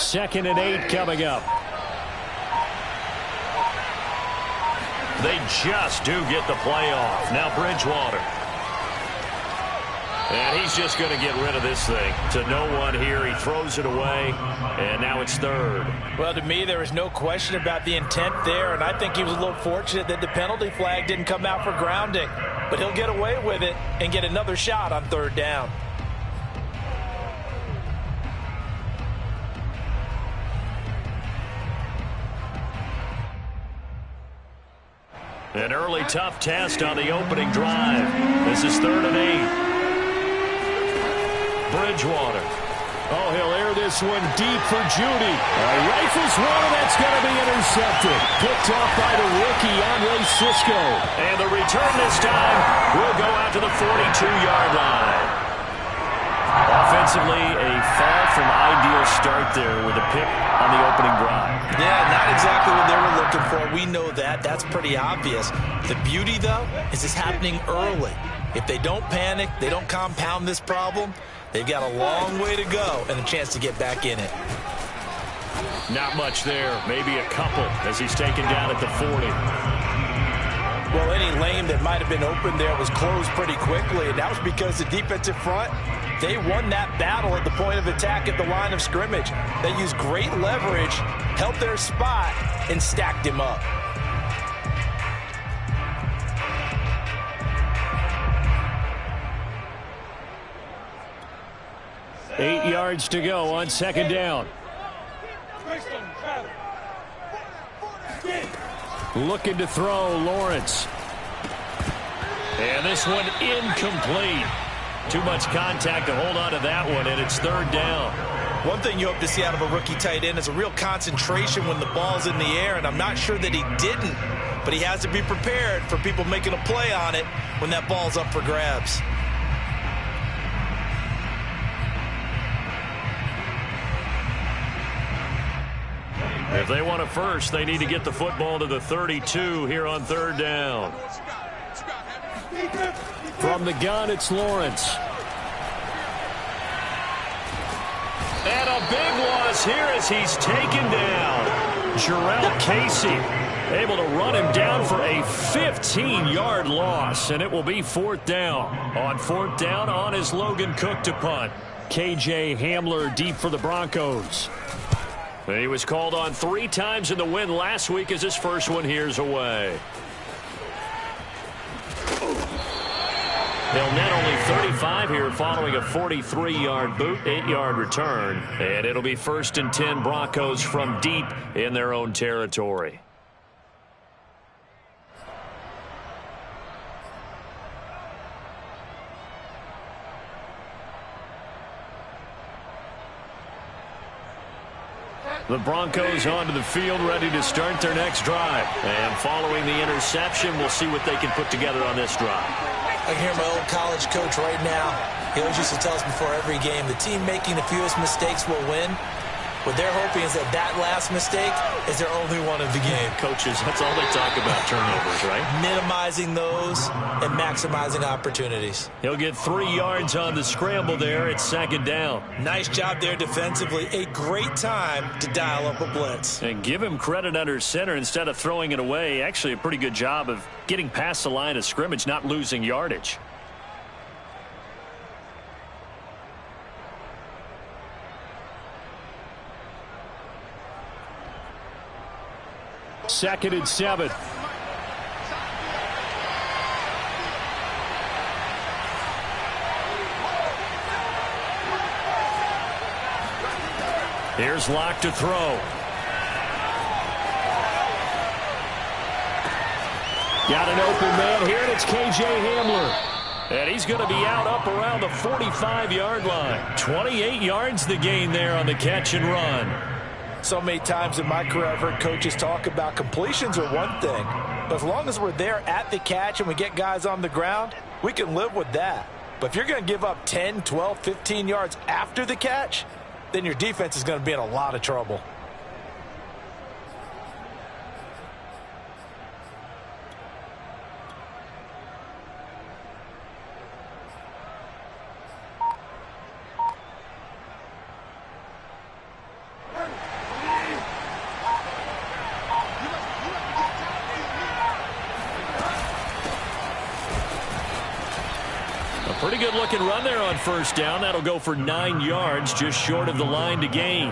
2nd and 8 coming up. They just do get the play off. Now Bridgewater. And he's just going to get rid of this thing. To no one here. He throws it away. And now it's 3rd. Well, to me, there was no question about the intent there. And I think he was a little fortunate that the penalty flag didn't come out for grounding. But he'll get away with it and get another shot on 3rd down. An early tough test on the opening drive. This is 3rd and 8. Bridgewater. Oh, he'll air this one deep for Judy. Rifles one, and that's going to be intercepted. Picked off by the rookie, Andre Cisco. And the return this time will go out to the 42-yard line. Offensively, a far from ideal start there with a pick on the opening drive. Yeah, not exactly what they were looking for. We know that. That's pretty obvious. The beauty, though, is it's happening early. If they don't panic, they don't compound this problem, they've got a long way to go and a chance to get back in it. Not much there. Maybe a couple as he's taken down at the 40. Well, any lane that might have been open there was closed pretty quickly, and that was because the defensive front, they won that battle at the point of attack at the line of scrimmage. They used great leverage, held their spot, and stacked him up. Eight yards to go on 2nd down. Looking to throw, Lawrence. And this one incomplete. Too much contact to hold on to that one, and it's 3rd down. One thing you hope to see out of a rookie tight end is a real concentration when the ball's in the air, and I'm not sure that he didn't, but he has to be prepared for people making a play on it when that ball's up for grabs. If they want a first, they need to get the football to the 32 here on 3rd down. From the gun, it's Lawrence. And a big loss here as he's taken down. Jarrell Casey able to run him down for a 15-yard loss, and it will be 4th down. On 4th down, on is Logan Cook to punt. KJ Hamler deep for the Broncos. He was called on 3 times in the win last week as his first one here's away. They'll net only 35 here following a 43-yard boot, 8-yard return. And it'll be 1st and 10 Broncos from deep in their own territory. The Broncos onto the field, ready to start their next drive. And following the interception, we'll see what they can put together on this drive. I can hear my old college coach right now. He always used to tell us before every game, the team making the fewest mistakes will win. What they're hoping is that that last mistake is their only one of the game. Coaches, that's all they talk about, turnovers, right? Minimizing those and maximizing opportunities. He'll get 3 yards on the scramble there. It's 2nd down. Nice job there defensively. A great time to dial up a blitz. And give him credit under center instead of throwing it away. Actually, a pretty good job of getting past the line of scrimmage, not losing yardage. Second and 7. Here's Locke to throw. Got an open man here, and it's KJ Hamler. And he's going to be out up around the 45-yard line. 28 yards the gain there on the catch and run. So many times in my career I've heard coaches talk about completions are one thing, but as long as we're there at the catch and we get guys on the ground, we can live with that. But if you're going to give up 10, 12, 15 yards after the catch, then your defense is going to be in a lot of trouble. Pretty good looking run there on first down. That'll go for 9 yards, just short of the line to gain.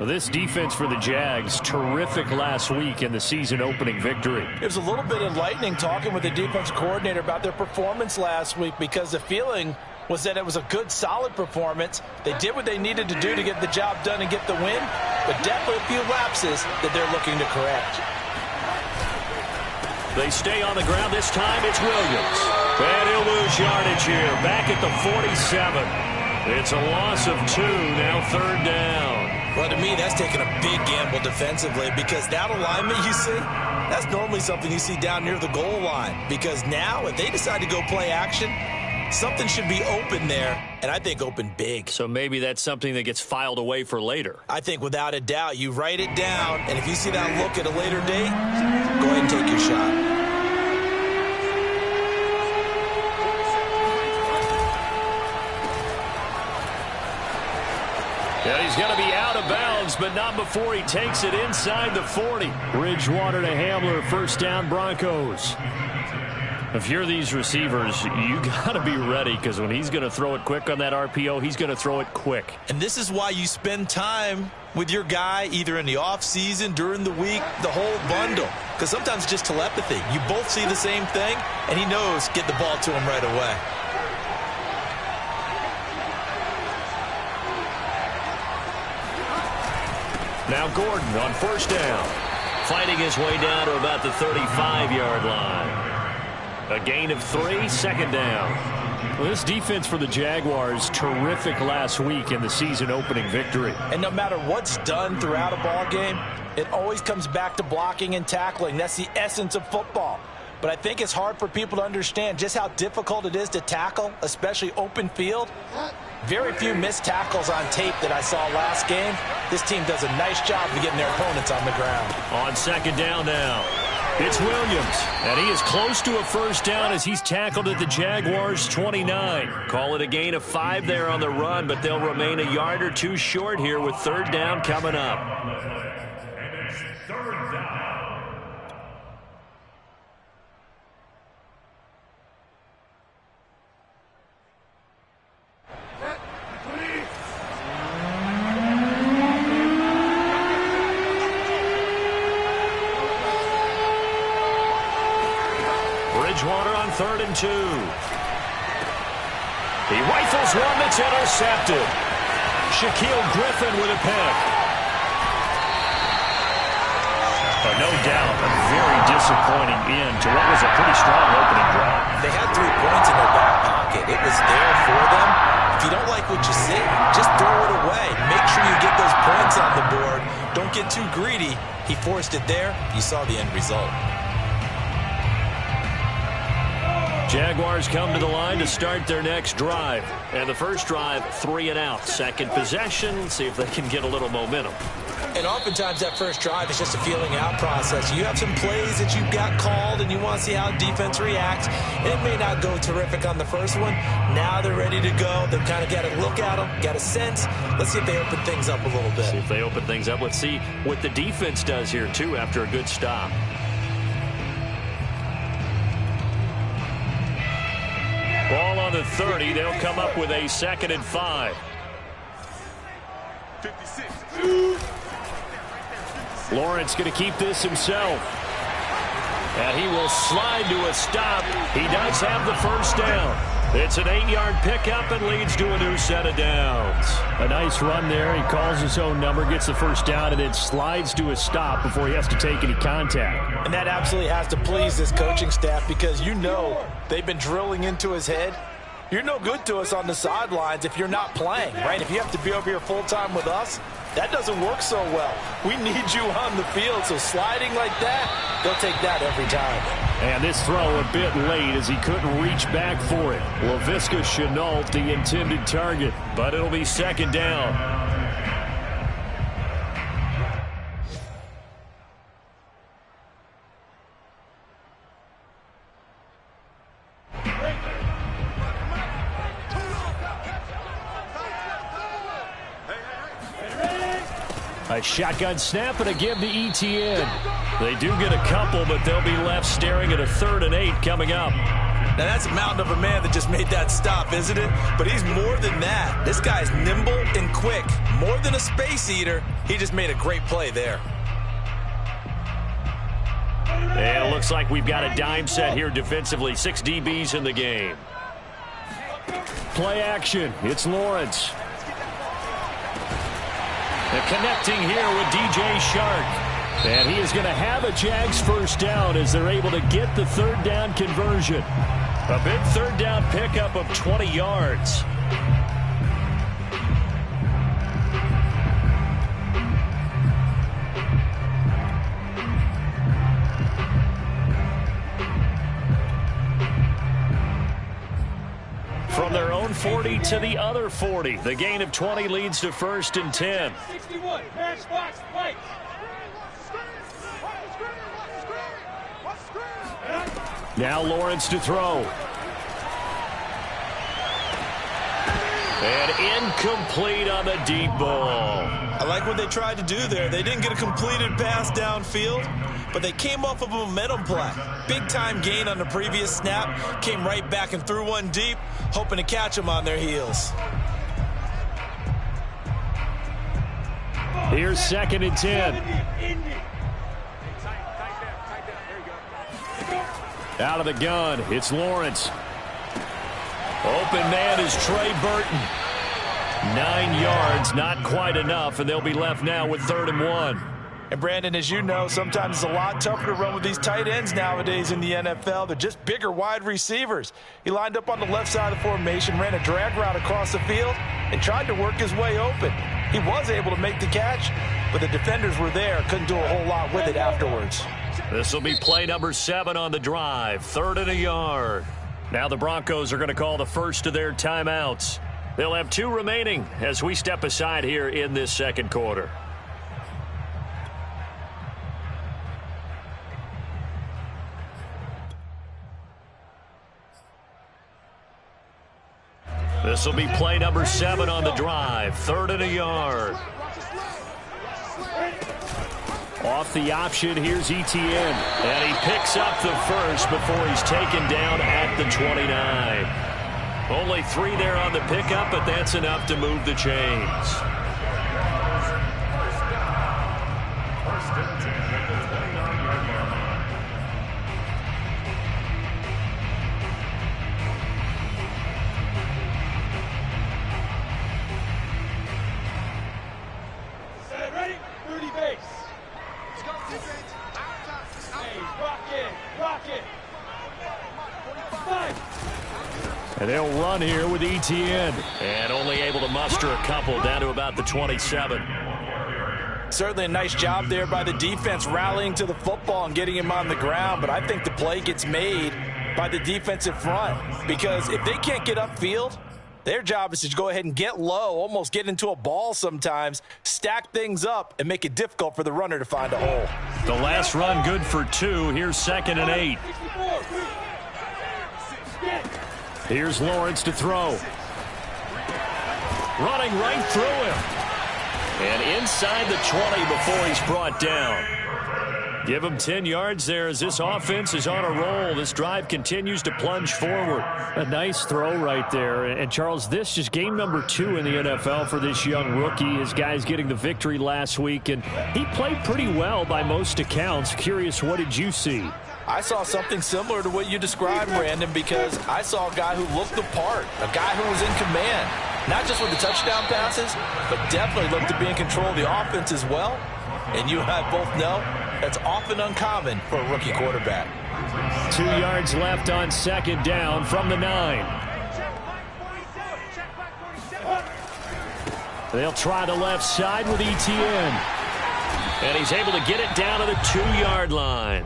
Well, this defense for the Jags, terrific last week in the season opening victory. It was a little bit enlightening talking with the defense coordinator about their performance last week, because the feeling was that it was a good, solid performance. They did what they needed to do to get the job done and get the win, but definitely a few lapses that they're looking to correct. They stay on the ground. This time it's Williams. And he'll lose yardage here. Back at the 47. It's a loss of 2. Now 3rd down. Well, to me, that's taking a big gamble defensively, because that alignment you see, that's normally something you see down near the goal line. Because now, if they decide to go play action, something should be open there, and I think open big. So maybe that's something that gets filed away for later. I think without a doubt, you write it down, and if you see that look at a later date, go ahead and take your shot. Yeah, he's going to be out of bounds, but not before he takes it inside the 40. Bridgewater to Hamler, first down Broncos. If you're these receivers, you got to be ready, because when he's going to throw it quick on that RPO, he's going to throw it quick. And this is why you spend time with your guy, either in the offseason, during the week, the whole bundle. Because sometimes just telepathy. You both see the same thing, and he knows get the ball to him right away. Now Gordon on first down, fighting his way down to about the 35-yard line. A gain of 3, 2nd down. Well, this defense for the Jaguars, terrific last week in the season opening victory. And no matter what's done throughout a ball game, it always comes back to blocking and tackling. That's the essence of football. But I think it's hard for people to understand just how difficult it is to tackle, especially open field. Very few missed tackles on tape that I saw last game. This team does a nice job of getting their opponents on the ground. On 2nd down now, it's Williams. And he is close to a first down as he's tackled at the Jaguars' 29. Call it a gain of 5 there on the run, but they'll remain a yard or 2 short here with 3rd down coming up. And it's 3rd down. Bridgewater on 3rd and 2. He rifles one that's intercepted. Shaquille Griffin with a pick. But no doubt, a very disappointing end to what was a pretty strong opening drive. They had 3 points in their back pocket. It was there for them. If you don't like what you see, just throw it away. Make sure you get those points on the board. Don't get too greedy. He forced it there. You saw the end result. Jaguars come to the line to start their next drive. And the first drive, 3 and out. Second possession, see if they can get a little momentum. And oftentimes that first drive is just a feeling out process. You have some plays that you've got called and you want to see how defense reacts. It may not go terrific on the first one. Now they're ready to go. They've kind of got a look at them, got a sense. Let's see if they open things up a little bit. See if they open things up. Let's see what the defense does here, too, after a good stop. Ball on the 30. They'll come up with a 2nd and 5. 56. Lawrence going to keep this himself. And he will slide to a stop. He does have the first down. It's an 8-yard pickup and leads to a new set of downs. A nice run there. He calls his own number, gets the first down, and then slides to a stop before he has to take any contact. And that absolutely has to please this coaching staff, because you know they've been drilling into his head. You're no good to us on the sidelines if you're not playing, right? If you have to be over here full-time with us, that doesn't work so well. We need you on the field, so sliding like that, they'll take that every time. And this throw a bit late as he couldn't reach back for it. Laviska Shenault, the intended target, but it'll be 2nd down. A shotgun snap and a give to Etienne. They do get a couple, but they'll be left staring at a 3rd and 8 coming up. Now, that's a mountain of a man that just made that stop, isn't it? But he's more than that. This guy's nimble and quick. More than a space eater. He just made a great play there. And it looks like we've got a dime set here defensively. 6 DBs in the game. Play action. It's Lawrence. They're connecting here with DJ Shark. And he is going to have a Jags first down as they're able to get the third down conversion. A big third down pickup of 20 yards. From their own 40 to the other 40. The gain of 20 leads to 1st and 10. 61, pass box, fight. Now Lawrence to throw. And incomplete on the deep ball. I like what they tried to do there. They didn't get a completed pass downfield, but they came off of a momentum play. Big-time gain on the previous snap. Came right back and threw one deep, hoping to catch them on their heels. Here's 2nd and 10. Out of the gun, it's Lawrence. Open man is Trey Burton. 9 yards, not quite enough, and they'll be left now with 3rd and 1. And Brandon, as you know, sometimes it's a lot tougher to run with these tight ends nowadays in the NFL. They're just bigger wide receivers. He lined up on the left side of the formation, ran a drag route across the field, and tried to work his way open. He was able to make the catch, but the defenders were there, couldn't do a whole lot with it afterwards. This will be play number 7 on the drive. 3rd and a yard. Now the Broncos are going to call the first of their timeouts. They'll have 2 remaining as we step aside here in this 2nd quarter. This will be play number 7 on the drive. 3rd and a yard. Off the option, here's Etienne. And he picks up the first before he's taken down at the 29. Only 3 there on the pickup, but that's enough to move the chains. Ready? 30 base. Rocket. 5. And they'll run here with Etienne. And only able to muster a couple down to about the 27. Certainly a nice job there by the defense rallying to the football and getting him on the ground, but I think the play gets made by the defensive front because if they can't get upfield, their job is to go ahead and get low, almost get into a ball sometimes, stack things up, and make it difficult for the runner to find a hole. The last run good for 2. Here's 2nd and 8. Here's Lawrence to throw. Running right through him. And inside the 20 before he's brought down. Give him 10 yards there as this offense is on a roll. This drive continues to plunge forward. A nice throw right there. And, Charles, this is game number 2 in the NFL for this young rookie. His guys getting the victory last week, and he played pretty well by most accounts. Curious, what did you see? I saw something similar to what you described, Brandon, because I saw a guy who looked the part, a guy who was in command, not just with the touchdown passes, but definitely looked to be in control of the offense as well. And you and I both know that's often uncommon for a rookie quarterback. 2 yards left on 2nd down from the 9. They'll try the left side with Etienne. And he's able to get it down to the 2-yard line.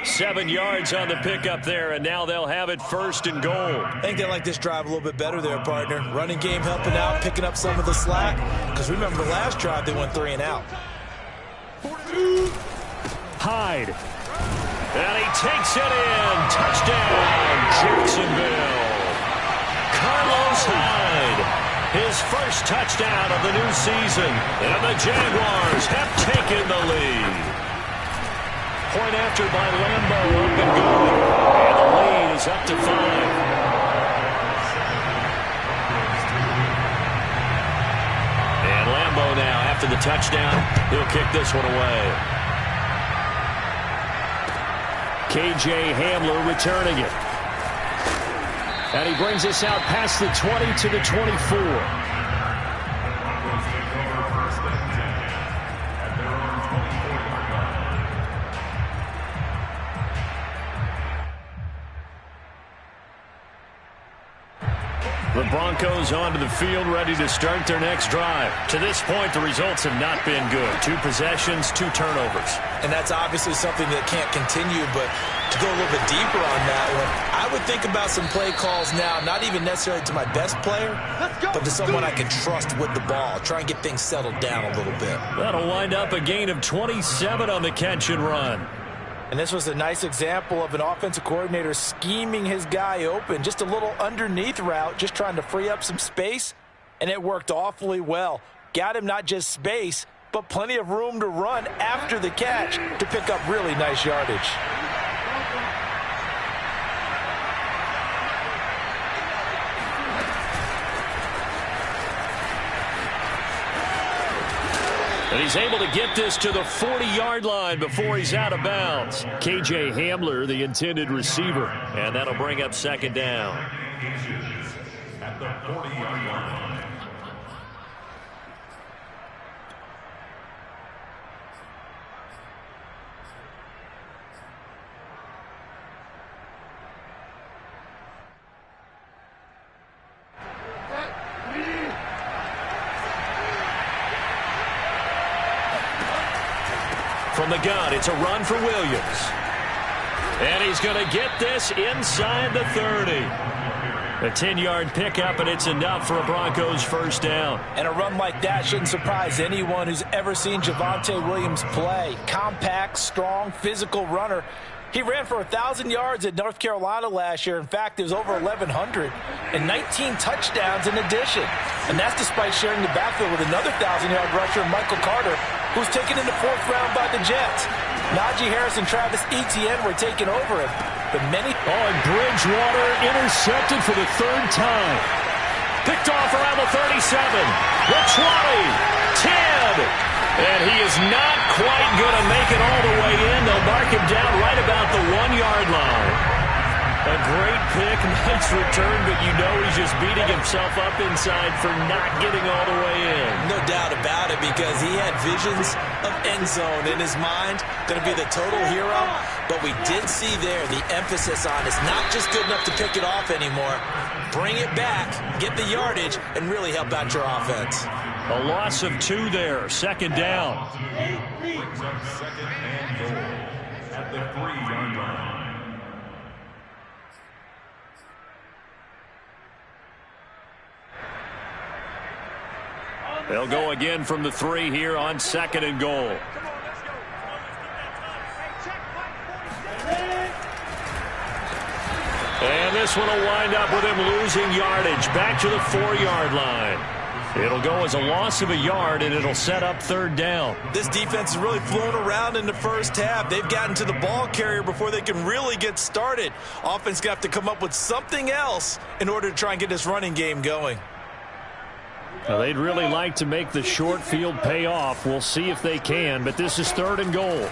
7 yards on the pickup there, and now they'll have it 1st and goal. I think they like this drive a little bit better there, partner. Running game helping out, picking up some of the slack. Because remember the last drive, they went 3 and out. Hyde. And he takes it in. Touchdown, Jacksonville. Carlos Hyde. His first touchdown of the new season. And the Jaguars have taken the lead. Point after by Lambeau, up and going. And the lead is is up to 5. And Lambeau now, after the touchdown, he'll kick this one away. K.J. Hamler returning it. And he brings us out past the 20 to the 24. The Broncos onto the field, ready to start their next drive. To this point, the results have not been good. 2 possessions, 2 turnovers. And that's obviously something that can't continue, but to go a little bit deeper on that one, I would think about some play calls now, not even necessarily to my best player, but to someone I can trust with the ball. Try and get things settled down a little bit. That'll wind up a gain of 27 on the catch and run. And this was a nice example of an offensive coordinator scheming his guy open. Just a little underneath route, just trying to free up some space, and it worked awfully well. Got him not just space, but plenty of room to run after the catch to pick up really nice yardage. And he's able to get this to the 40-yard line before he's out of bounds. K.J. Hamler, the intended receiver. And that'll bring up second down. At the 40-yard line. From the gun, it's a run for Williams. And he's going to get this inside the 30. A 10-yard pickup, and it's enough for a Broncos first down. And a run like that shouldn't surprise anyone who's ever seen Javonte Williams play. Compact, strong, physical runner. He ran for 1,000 yards at North Carolina last year. In fact, it was over 1,100 and 19 touchdowns in addition. And that's despite sharing the backfield with another 1,000-yard rusher, Michael Carter, who's taken in the 4th round by the Jets. Najee Harris and Travis Etienne were taking over him. But many... and Bridgewater intercepted for the 3rd time. Picked off around the 37, the 20, 10. And he is not quite going to make it all the way in. They'll mark him down right about the 1-yard line. A great pick, nice return, but you know he's just beating himself up inside for not getting all the way in. No doubt about it, because he had visions of end zone in his mind. Going to be the total hero. But we did see there the emphasis on it's not just good enough to pick it off anymore. Bring it back, get the yardage, and really help out your offense. A loss of 2 there, second down. Brings up second and goal at the 3-yard line. They'll go again from the 3 here on second and goal. And this one will wind up with him losing yardage back to the 4-yard line. It'll go as a loss of a yard, and it'll set up 3rd down. This defense has really flown around in the first half. They've gotten to the ball carrier before they can really get started. Offense got to come up with something else in order to try and get this running game going. Now, they'd really like to make the short field pay off. We'll see if they can, but this is 3rd and goal.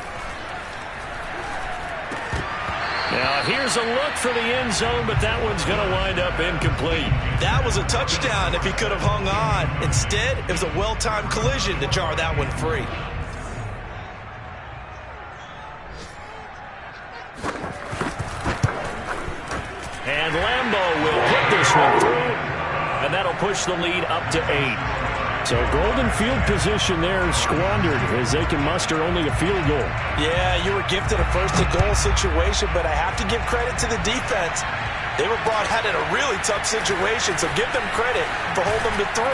Now, here's a look for the end zone, but that one's going to wind up incomplete. That was a touchdown if he could have hung on. Instead, it was a well-timed collision to jar that one free. And Lambeau will put this one through, and that'll push the lead up to 8. So golden field position there squandered as they can muster only a field goal. Yeah, you were gifted a first-to-goal situation, but I have to give credit to the defense. They were brought out in a really tough situation, so give them credit for holding them to 3.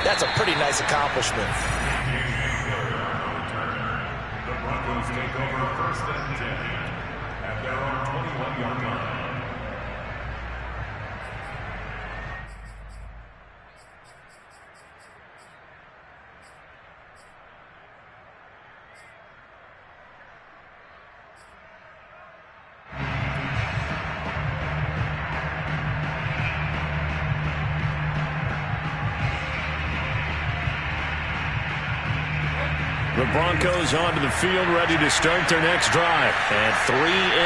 That's a pretty nice accomplishment. The Broncos take over 1st and 10 at their own 21-yard line. Broncos onto the field, ready to start their next drive. And 3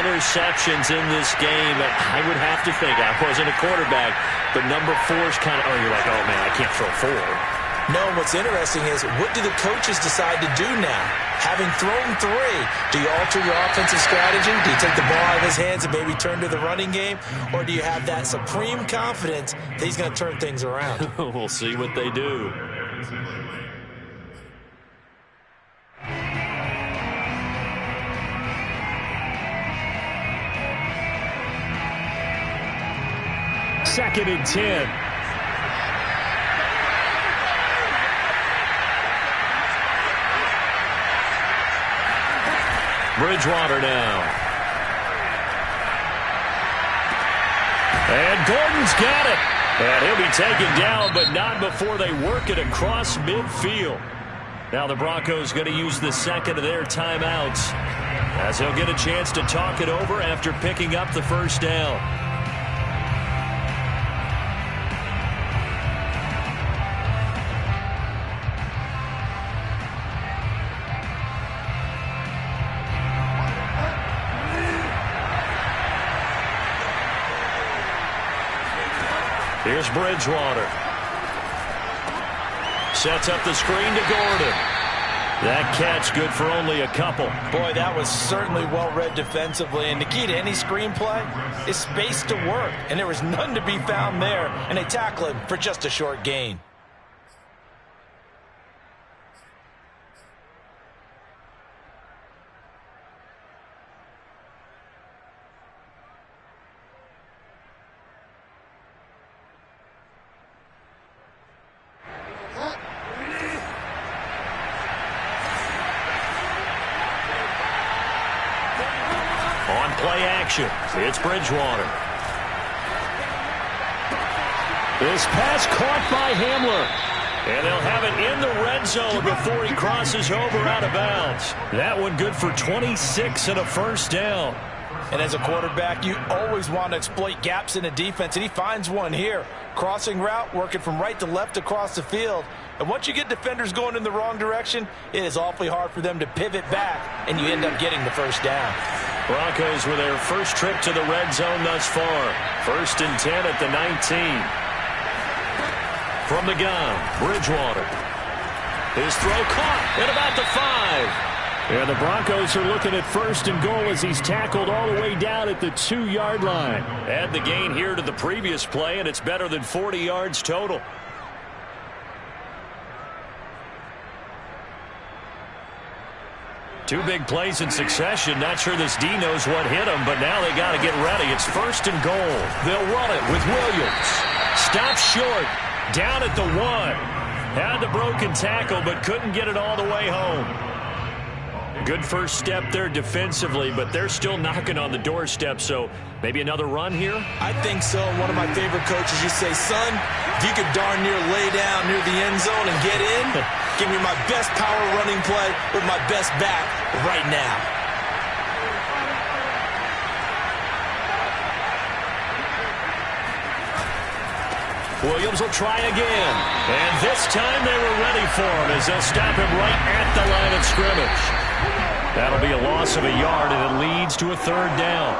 interceptions in this game. I would have to think, I wasn't a quarterback, but number 4 is kind of, you're like, oh, man, I can't throw 4. No, what's interesting is, what do the coaches decide to do now? Having thrown 3, do you alter your offensive strategy? Do you take the ball out of his hands and maybe turn to the running game? Or do you have that supreme confidence that he's going to turn things around? We'll see what they do. Second and 10. Bridgewater now. And Gordon's got it. And he'll be taken down, but not before they work it across midfield. Now the Broncos going to use the second of their timeouts, as he'll get a chance to talk it over after picking up the first down. Here's Bridgewater. Sets up the screen to Gordon. That catch good for only a couple. Boy, that was certainly well-read defensively. And the key to any screenplay is space to work. And there was none to be found there. And they tackle him for just a short gain. It's Bridgewater. This pass caught by Hamler. And they'll have it in the red zone before he crosses over out of bounds. That one good for 26 and a first down. And as a quarterback, you always want to exploit gaps in the defense, and he finds one here. Crossing route, working from right to left across the field. And once you get defenders going in the wrong direction, it is awfully hard for them to pivot back, and you end up getting the first down. Broncos with their first trip to the red zone thus far. 1st and 10 at the 19. From the gun, Bridgewater. His throw caught at about the 5. Yeah, the Broncos are looking at 1st and goal as he's tackled all the way down at the 2-yard line. Add the gain here to the previous play, and it's better than 40 yards total. Two big plays in succession. Not sure this D knows what hit him, but now they got to get ready. It's 1st and goal. They'll run it with Williams. Stops short. Down at the 1. Had the broken tackle, but couldn't get it all the way home. Good first step there defensively, but they're still knocking on the doorstep, so maybe another run here? I think so. One of my favorite coaches used to say, son, if you could darn near lay down near the end zone and get in, give me my best power running play with my best back right now. Williams will try again. And this time they were ready for him as they'll stop him right at the line of scrimmage. That'll be a loss of a yard, and it leads to a 3rd down.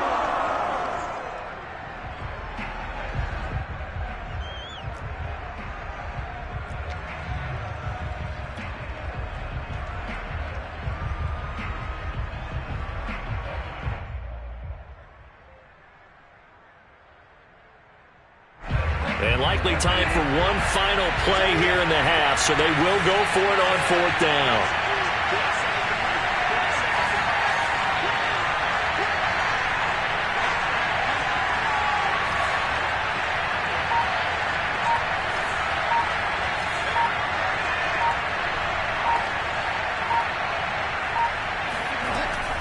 And likely time for one final play here in the half, so they will go for it on 4th down.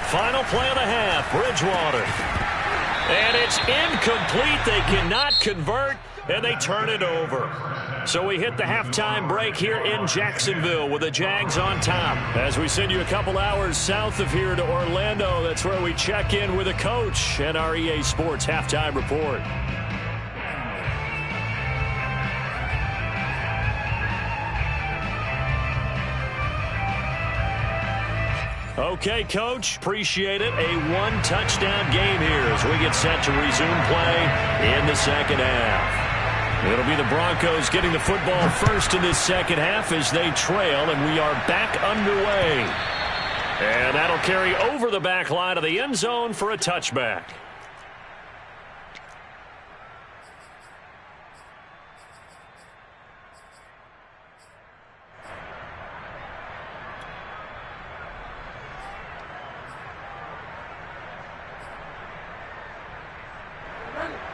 Final play of the half, Bridgewater. And it's incomplete. They cannot convert, and they turn it over. So we hit the halftime break here in Jacksonville with the Jags on top. As we send you a couple hours south of here to Orlando, that's where we check in with a coach and our EA Sports Halftime Report. Okay, Coach, appreciate it. A one-touchdown game here as we get set to resume play in the second half. It'll be the Broncos getting the football first in this second half as they trail, and we are back underway. And that'll carry over the back line of the end zone for a touchback.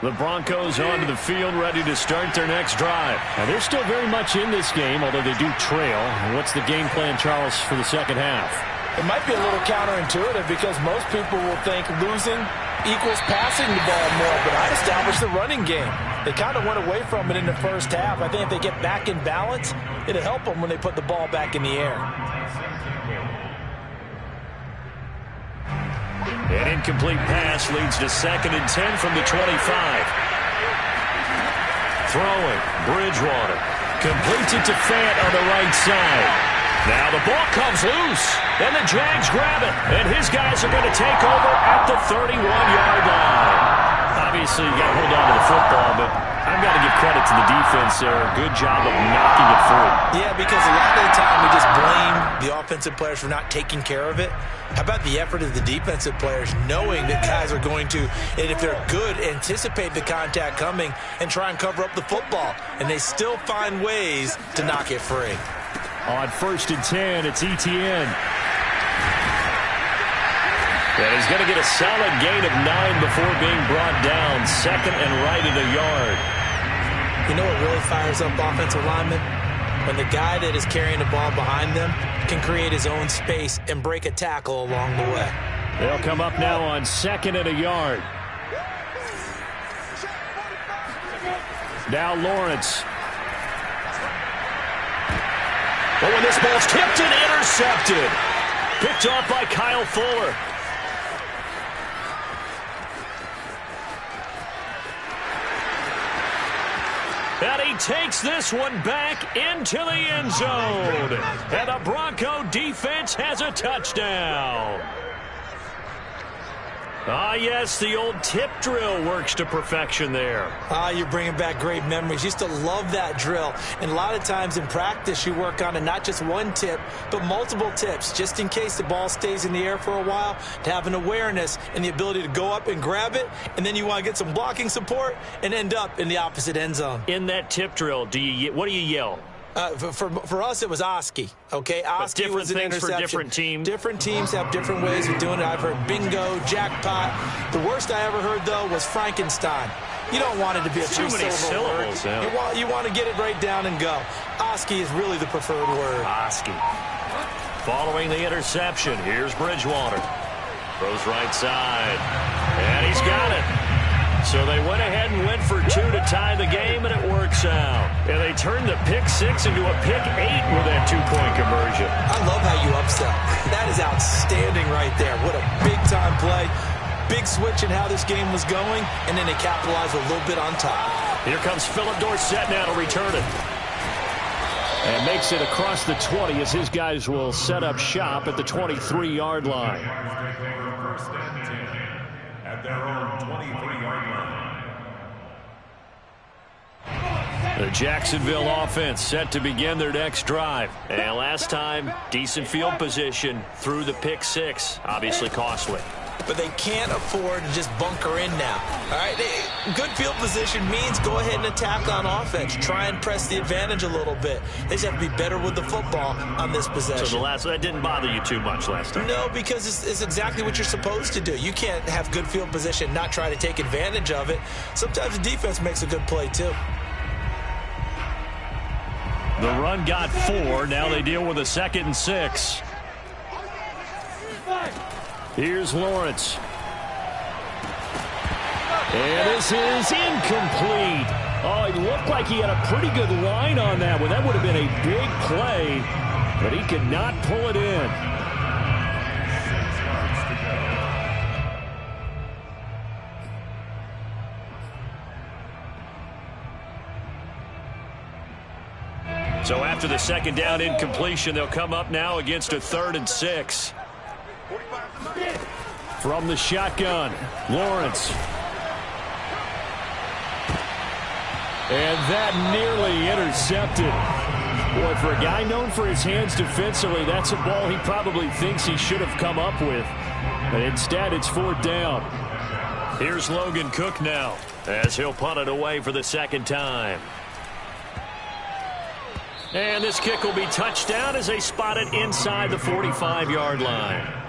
The Broncos onto the field, ready to start their next drive. Now, they're still very much in this game, although they do trail. And what's the game plan, Charles, for the second half? It might be a little counterintuitive because most people will think losing equals passing the ball more, but I established the running game. They kind of went away from it in the first half. I think if they get back in balance, it'll help them when they put the ball back in the air. An incomplete pass leads to 2nd and 10 from the 25. Throwing, Bridgewater. Completes it to Fant on the right side. Now the ball comes loose, and the Jags grab it, and his guys are going to take over at the 31-yard line. Obviously, you got to hold on to the football, but I've got to give credit to the defense there. Good job of knocking it free. Yeah, because a lot of the time we just blame the offensive players for not taking care of it. How about the effort of the defensive players knowing that guys are going to, and if they're good, anticipate the contact coming and try and cover up the football, and they still find ways to knock it free. On 1st and 10, it's Etienne. And he's going to get a solid gain of 9 before being brought down. 2nd and right at a yard. You know what really fires up offensive linemen? When the guy that is carrying the ball behind them can create his own space and break a tackle along the way. They'll come up now on 2nd and a yard. Now Lawrence. Oh, and this ball's tipped and intercepted. Picked off by Kyle Fuller. And he takes this one back into the end zone. And the Bronco defense has a touchdown. Ah, yes, the old tip drill works to perfection there. Ah, you're bringing back great memories. Used to love that drill. And a lot of times in practice, you work on it, not just one tip, but multiple tips, just in case the ball stays in the air for a while, to have an awareness and the ability to go up and grab it, and then you want to get some blocking support and end up in the opposite end zone. In that tip drill, what do you yell? For us, it was Oski, okay? Oski was an interception. For different teams. Different teams have different ways of doing it. I've heard bingo, jackpot. The worst I ever heard, though, was Frankenstein. You don't want it to be a too many syllables. Yeah. You want to get it right down and go. Oski is really the preferred word. Oski. Following the interception, here's Bridgewater. Throws right side. And he's got it. So they went ahead and went for 2 to tie the game, and it works out. And they turned the pick 6 into a pick 8 with that 2-point conversion. I love how you upsell. That is outstanding right there. What a big-time play. Big switch in how this game was going, and then they capitalized a little bit on top. Here comes Phillip Dorsett now to return it. And makes it across the 20 as his guys will set up shop at the 23-yard line. First and 10 at their own 23-yard line. The Jacksonville offense set to begin their next drive. And last time, decent field position through the pick 6. Obviously costly. But they can't afford to just bunker in now. All right, good field position means go ahead and attack on offense. Try and press the advantage a little bit. They just have to be better with the football on this possession. So that didn't bother you too much last time? No, because it's exactly what you're supposed to do. You can't have good field position, not try to take advantage of it. Sometimes the defense makes a good play too. The run got 4. Now they deal with a 2nd and 6. Here's Lawrence. And this is incomplete. Oh, it looked like he had a pretty good line on that one. That would have been a big play, but he could not pull it in. 6 yards to go. So after the 2nd down incompletion, they'll come up now against a 3rd and 6. From the shotgun, Lawrence. And that nearly intercepted. Boy, for a guy known for his hands defensively, that's a ball he probably thinks he should have come up with. But instead, it's 4th down. Here's Logan Cook now, as he'll punt it away for the second time. And this kick will be touchdown as they spot it inside the 45-yard line.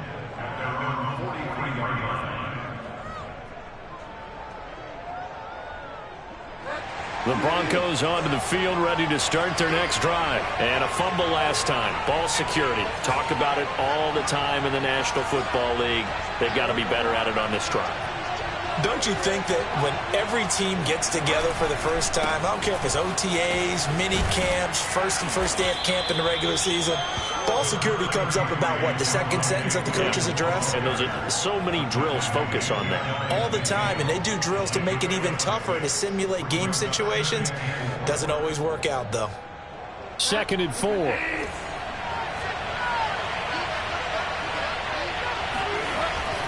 The Broncos onto the field, ready to start their next drive. And a fumble last time. Ball security. Talk about it all the time in the National Football League. They've got to be better at it on this drive. Don't you think that when every team gets together for the first time, I don't care if it's OTAs, mini camps, first day of camp in the regular season, ball security comes up about, what, the second sentence of the coach's address? And those are so many drills focus on that. All the time, and they do drills to make it even tougher to simulate game situations. Doesn't always work out, though. 2nd and 4.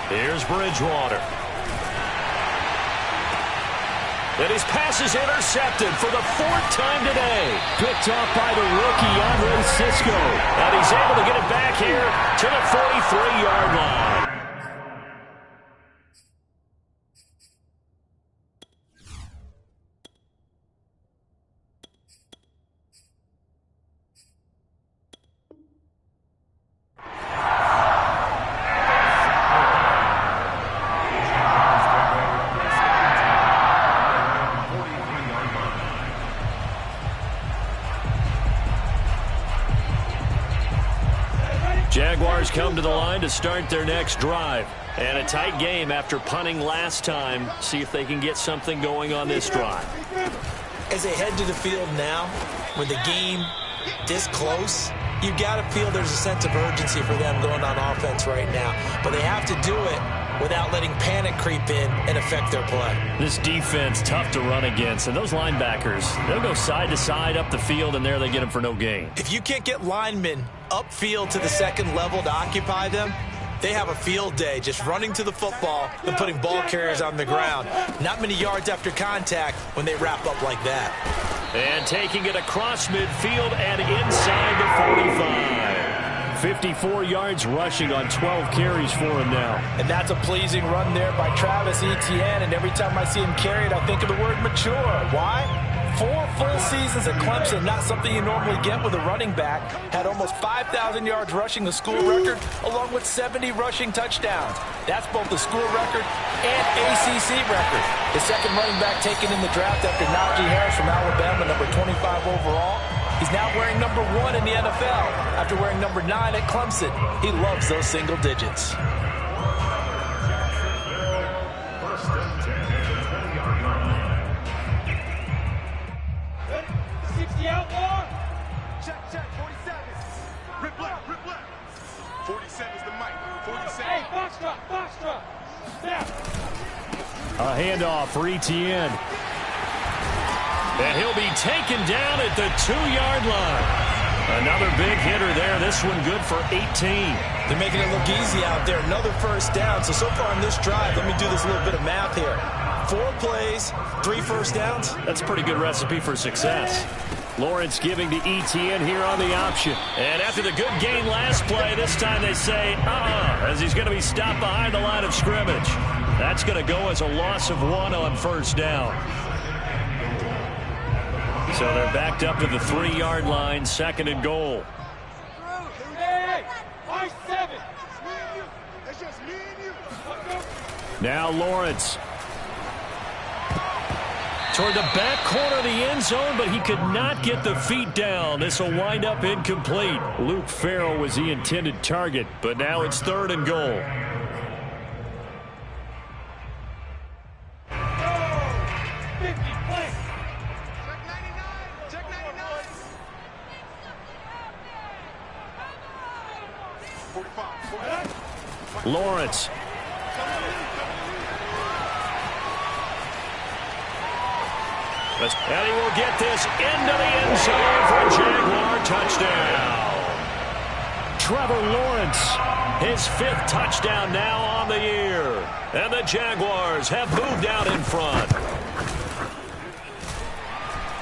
Here's Bridgewater. And his pass is intercepted for the 4th time today. Picked off by the rookie, Andre Cisco. And he's able to get it back here to the 43-yard line. Jaguars come to the line to start their next drive. And a tight game after punting last time. See if they can get something going on this drive. As they head to the field now, with the game this close, you got to feel there's a sense of urgency for them going on offense right now. But they have to do it without letting panic creep in and affect their play. This defense, tough to run against. And those linebackers, they'll go side to side up the field, and there they get them for no gain. If you can't get linemen upfield to the second level to occupy them, they have a field day just running to the football and putting ball carriers on the ground. Not many yards after contact when they wrap up like that. And taking it across midfield and inside the 45. 54 yards rushing on 12 carries for him now. And that's a pleasing run there by Travis Etienne. And every time I see him carry it, I think of the word mature. Why? 4 full seasons at Clemson, not something you normally get with a running back. Had almost 5,000 yards rushing, the school record, along with 70 rushing touchdowns. That's both the school record and ACC record. The second running back taken in the draft after Najee Harris from Alabama, number 25 overall. He's now wearing number 1 in the NFL after wearing number 9 at Clemson. He loves those single digits. A handoff for Etienne. And he'll be taken down at the 2-yard line. Another big hitter there. This one good for 18. They're making it look easy out there. Another first down. So far on this drive, let me do this little bit of math here. 4 plays, 3 first downs. That's a pretty good recipe for success. Lawrence giving to Etienne here on the option. And after the good gain last play, this time they say, as he's going to be stopped behind the line of scrimmage. That's going to go as a loss of 1 on first down. So they're backed up to the 3-yard line, 2nd and goal. Now Lawrence. Toward the back corner of the end zone, but he could not get the feet down. This will wind up incomplete. Luke Farrell was the intended target, but now it's 3rd and goal. Lawrence. And he will get this into the end zone for a Jaguar touchdown. Trevor Lawrence His 5th touchdown now on the year. And the Jaguars have moved out in front.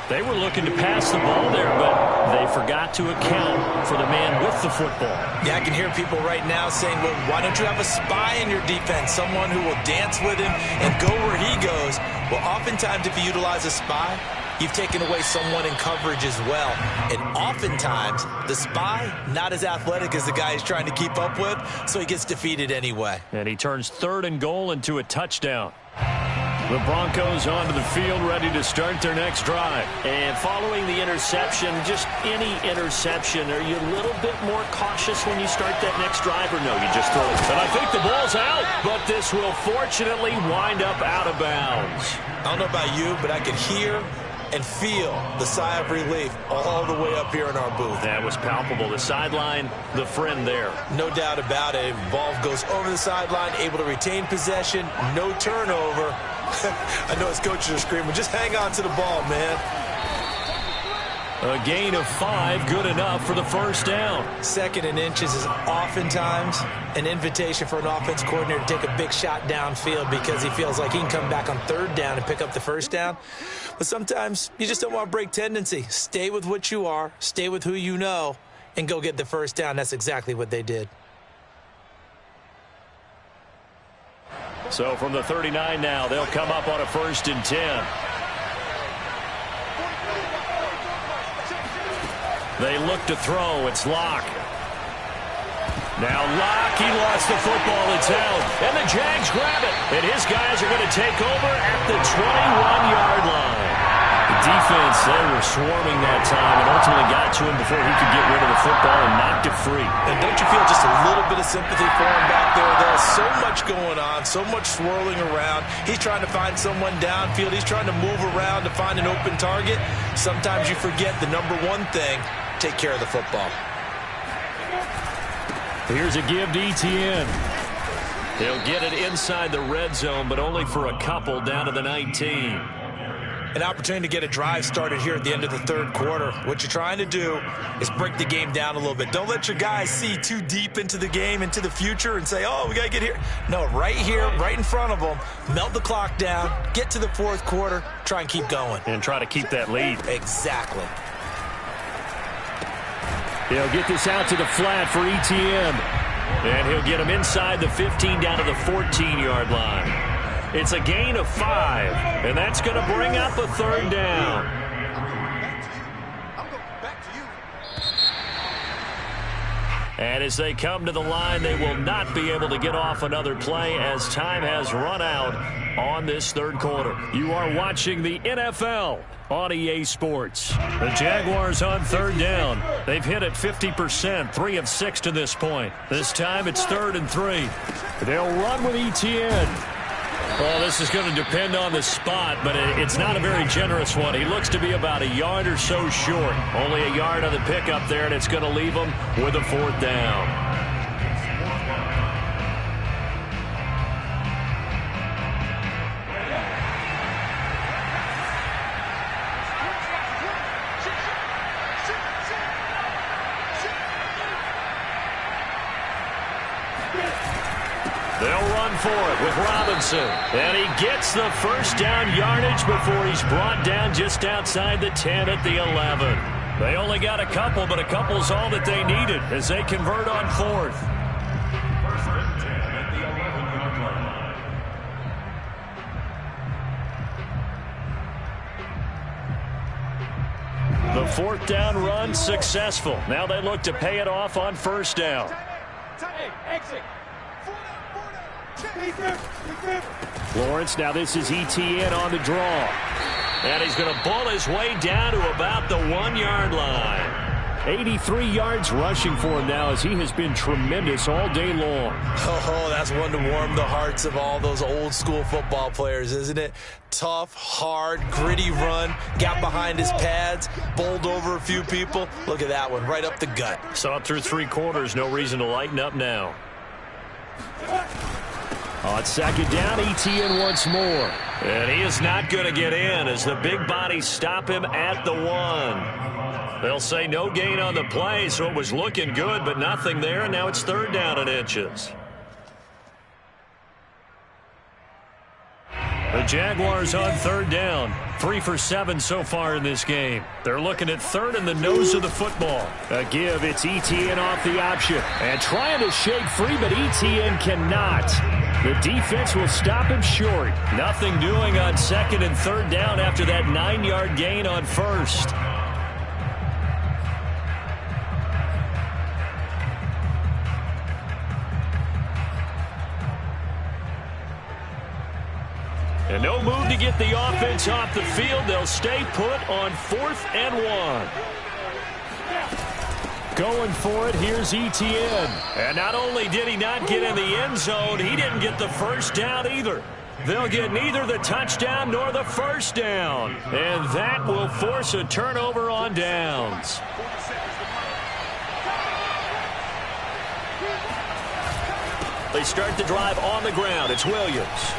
They were looking to pass the ball there, but they forgot to account for the man with the football. Yeah, I can hear people right now saying, well, why don't you have a spy in your defense, someone who will dance with him and go where he goes? Well, oftentimes if you utilize a spy, you've taken away someone in coverage as well. And oftentimes, the spy, not as athletic as the guy he's trying to keep up with, so he gets defeated anyway. And he turns 3rd and goal into a touchdown. The Broncos onto the field, ready to start their next drive. And following the interception, just any interception, are you a little bit more cautious when you start that next drive, or no, you just throw it? And I think the ball's out, but this will fortunately wind up out of bounds. I don't know about you, but I could hear and feel the sigh of relief all the way up here in our booth. That was palpable. The sideline, the friend there. No doubt about it. Ball goes over the sideline, able to retain possession, no turnover. I know his coaches are screaming, just hang on to the ball, man. A gain of 5, good enough for the first down. 2nd and inches is oftentimes an invitation for an offense coordinator to take a big shot downfield because he feels like he can come back on 3rd down and pick up the first down. But sometimes you just don't want to break tendency. Stay with what you are, stay with who you know, and go get the first down. That's exactly what they did. So from the 39 now, they'll come up on a 1st and 10. They look to throw. It's Locke. Now Locke, he lost the football. It's out. And the Jags grab it. And his guys are going to take over at the 21-yard line. The defense, they were swarming that time and ultimately got to him before he could get rid of the football and knocked it free. And don't you feel just a little bit of sympathy for him back there? There's so much going on, so much swirling around. He's trying to find someone downfield. He's trying to move around to find an open target. Sometimes you forget the number one thing, take care of the football. Here's a give to Etienne. He'll get it inside the red zone, but only for a couple down to the 19. An opportunity to get a drive started here at the end of the 3rd quarter. What you're trying to do is break the game down a little bit. Don't let your guys see too deep into the game, into the future, and say, oh, we got to get here. No, right here, right in front of them, melt the clock down, get to the 4th quarter, try and keep going. And try to keep that lead. Exactly. He'll get this out to the flat for Etienne. And he'll get him inside the 15 down to the 14-yard line. It's a gain of 5, and that's going to bring up a 3rd down. And as they come to the line, they will not be able to get off another play as time has run out on this 3rd quarter. You are watching the NFL on EA Sports. The Jaguars on 3rd down. They've hit it 50%, 3 of 6 to this point. This time it's 3rd and 3. They'll run with Etienne. Well, this is going to depend on the spot, but it's not a very generous one. He looks to be about a yard or so short. Only a yard on the pickup there, and it's going to leave him with a 4th down. They'll run for it with Robinson. And he gets the first down yardage before he's brought down just outside the 10 at the 11. They only got a couple, but a couple's all that they needed as they convert on 4th. First and 10 at the 11-yard line. The 4th down run successful. Now they look to pay it off on 1st down. Hey, exit. Lawrence, now this is Etienne on the draw. And he's going to bull his way down to about the 1-yard line. 83 yards rushing for him now as he has been tremendous all day long. Oh, that's one to warm the hearts of all those old school football players, isn't it? Tough, hard, gritty run, got behind his pads, bowled over a few people. Look at that one, right up the gut. Saw it through 3 quarters, no reason to lighten up now. On 2nd down, Etienne once more. And he is not going to get in as the big bodies stop him at the 1. They'll say no gain on the play, so it was looking good, but nothing there, and now it's 3rd down and inches. The Jaguars on 3rd down. 3 for 7 so far in this game. They're looking at 3rd in the nose of the football. A give, it's Etienne off the option. And trying to shake free, but Etienne cannot. The defense will stop him short. Nothing doing on 2nd and 3rd down after that 9-yard gain on 1st. And no move to get the offense off the field. They'll stay put on 4th and 1. Going for it, here's Etienne. And not only did he not get in the end zone, he didn't get the 1st down either. They'll get neither the touchdown nor the 1st down. And that will force a turnover on downs. They start the drive on the ground. It's Williams.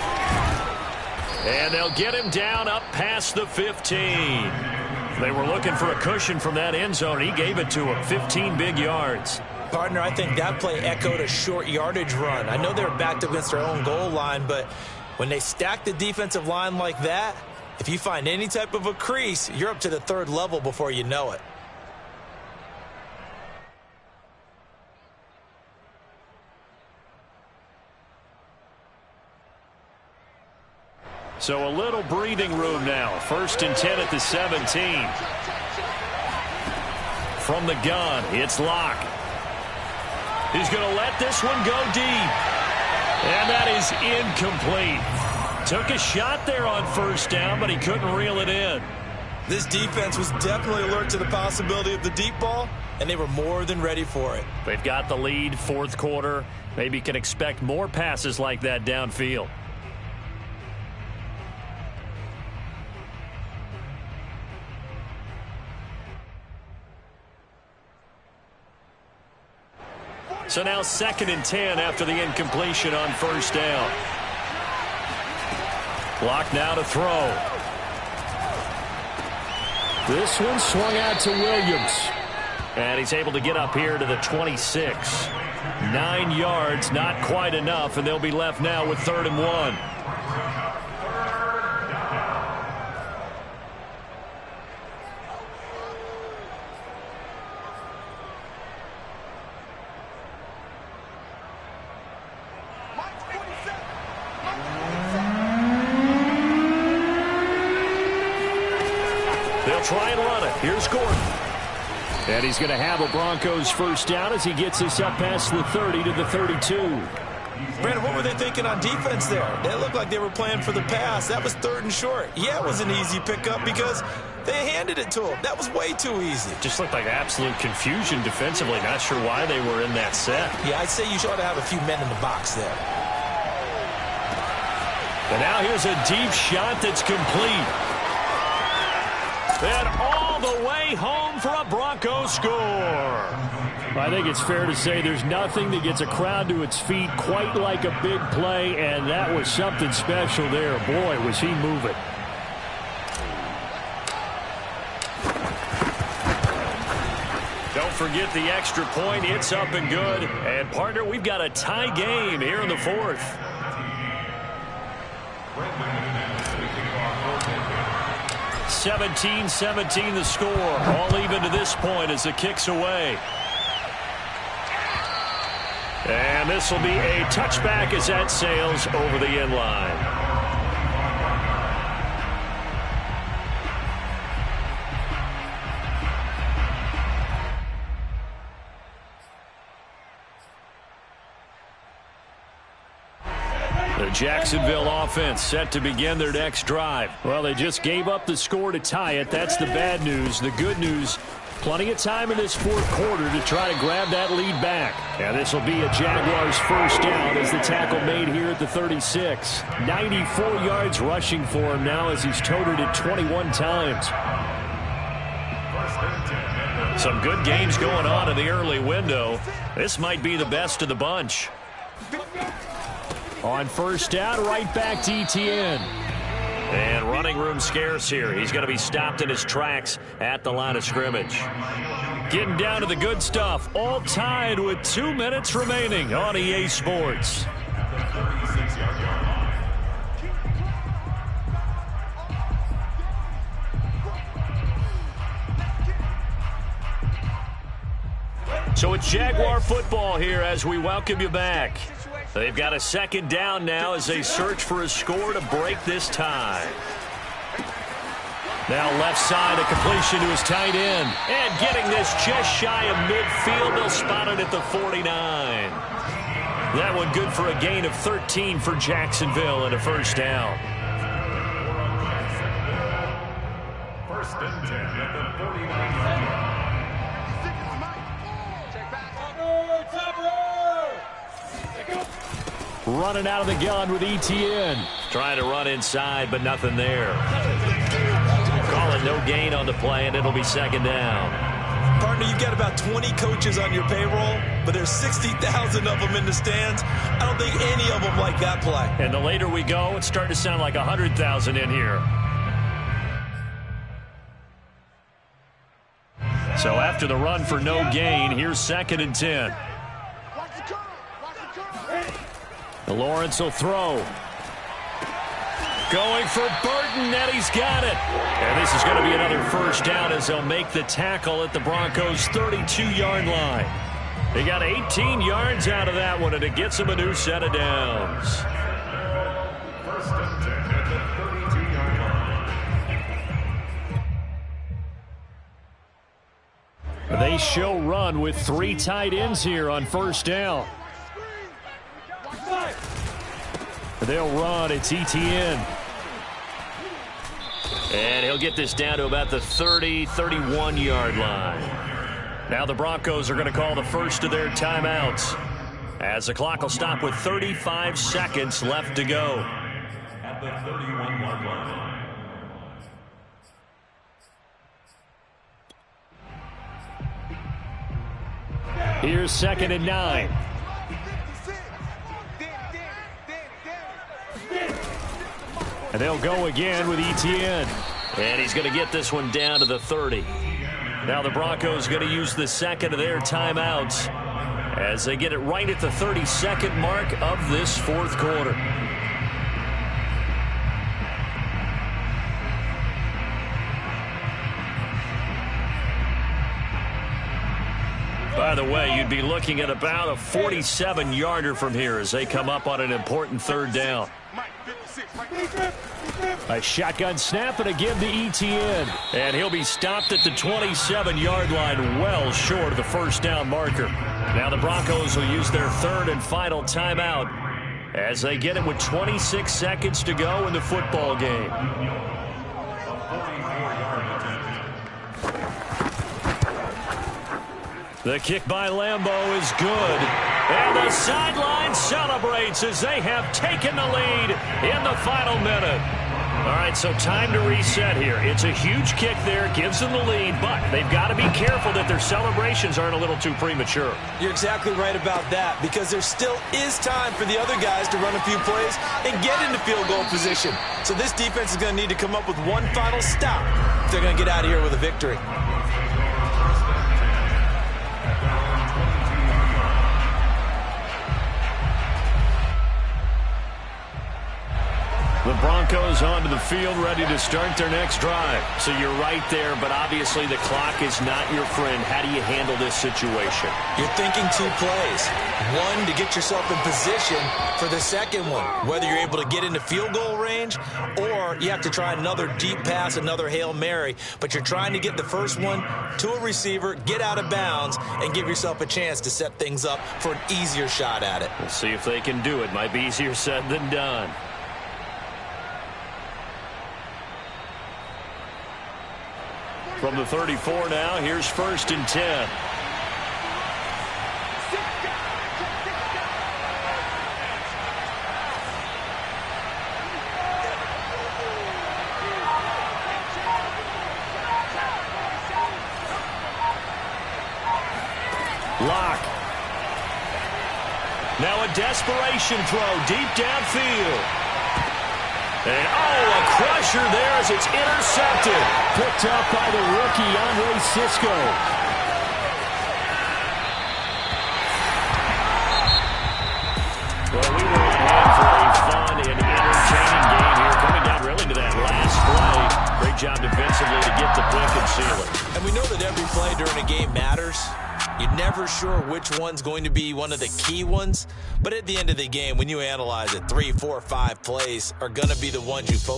And they'll get him down up past the 15. They were looking for a cushion from that end zone. He gave it to him. 15 big yards. Partner, I think that play echoed a short yardage run. I know they were backed up against their own goal line, but when they stack the defensive line like that, if you find any type of a crease, you're up to the 3rd level before you know it. So a little breathing room now. 1st and 10 at the 17. From the gun, it's Locke. He's going to let this one go deep. And that is incomplete. Took a shot there on 1st down, but he couldn't reel it in. This defense was definitely alert to the possibility of the deep ball, and they were more than ready for it. They've got the lead, 4th quarter. Maybe can expect more passes like that downfield. So now 2nd and 10 after the incompletion on 1st down. Clock now to throw. This one swung out to Williams. And he's able to get up here to the 26. 9 yards, not quite enough, and they'll be left now with 3rd and 1. Try and run it. Here's Gordon. And he's going to have a Broncos 1st down as he gets us up past the 30 to the 32. Brandon, what were they thinking on defense there? They looked like they were playing for the pass. That was 3rd and short. Yeah, it was an easy pickup because they handed it to him. That was way too easy. Just looked like absolute confusion defensively. Not sure why they were in that set. Yeah, I'd say you ought to have a few men in the box there. And now here's a deep shot that's complete. And all the way home for a Broncos score. I think it's fair to say there's nothing that gets a crowd to its feet quite like a big play, and that was something special there. Boy, was he moving. Don't forget the extra point. It's up and good. And, partner, we've got a tie game here in the 4th. 17-17 the score. All even to this point as the kick's away. And this will be a touchback as that sails over the end line. The Jacksonville offense set to begin their next drive. Well, they just gave up the score to tie it. That's the bad news. The good news, plenty of time in this 4th quarter to try to grab that lead back. And this will be a Jaguars 1st down as the tackle made here at the 36. 94 yards rushing for him now as he's toted it 21 times. Some good games going on in the early window. This might be the best of the bunch. On 1st down, right back to Etienne. And running room scarce here. He's going to be stopped in his tracks at the line of scrimmage. Getting down to the good stuff. All tied with 2 minutes remaining on EA Sports. So it's Jaguar football here as we welcome you back. They've got a second down now as they search for a score to break this tie. Now left side, a completion to his tight end. And getting this just shy of midfield. They'll spot it at the 49. That one good for a gain of 13 for Jacksonville and a first down. First and 10 at the 49. Running out of the gun with ETN. Trying to run inside, but nothing there. Call it no gain on the play, and it'll be second down. Partner, you've got about 20 coaches on your payroll, but there's 60,000 of them in the stands. I don't think any of them like that play. And the later we go, it's starting to sound like 100,000 in here. So after the run for no gain, here's second and 10. Lawrence will throw. Going for Burton, and he's got it. And this is going to be another first down as they'll make the tackle at the Broncos' 32-yard line. They got 18 yards out of that one, and it gets them a new set of downs. First and 10 at the 32-yard line. They show run with 3 tight ends here on first down. They'll run. It's ETN. And he'll get this down to about the 30, 31-yard line. Now the Broncos are going to call the first of their timeouts, as the clock will stop with 35 seconds left to go. At the 31-yard line. Here's second and 9. And they'll go again with ETN. And he's going to get this one down to the 30. Now the Broncos are going to use the second of their timeouts as they get it right at the 32nd mark of this fourth quarter. By the way, you'd be looking at about a 47-yarder from here as they come up on an important third down. A shotgun snap and a give to ETN. And he'll be stopped at the 27-yard line, well short of the first down marker. Now the Broncos will use their third and final timeout as they get it with 26 seconds to go in the football game. The kick by Lambeau is good. And the sideline celebrates as they have taken the lead in the final minute. All right, so time to reset here. It's a huge kick there, gives them the lead, but they've got to be careful that their celebrations aren't a little too premature. You're exactly right about that, because there still is time for the other guys to run a few plays and get into field goal position. So this defense is going to need to come up with one final stop if they're going to get out of here with a victory. The Broncos onto the field, ready to start their next drive. So you're right there, but obviously the clock is not your friend. How do you handle this situation? You're thinking 2 plays. One, to get yourself in position for the second one, whether you're able to get into field goal range or you have to try another deep pass, another Hail Mary. But you're trying to get the first one to a receiver, get out of bounds, and give yourself a chance to set things up for an easier shot at it. We'll see if they can do it. Might be easier said than done. From the 34 now, here's first and 10. Lock. Now a desperation throw deep downfield. And, a crusher there as it's intercepted. Picked up by the rookie, Andre Cisco. Well, we were in for a fun and entertaining game here, coming down really to that last play. Great job defensively to get the pick and seal it. And we know that every play during a game matters. You're never sure which one's going to be one of the key ones. But at the end of the game, when you analyze it, 3, 4, 5 plays are going to be the ones you focus on.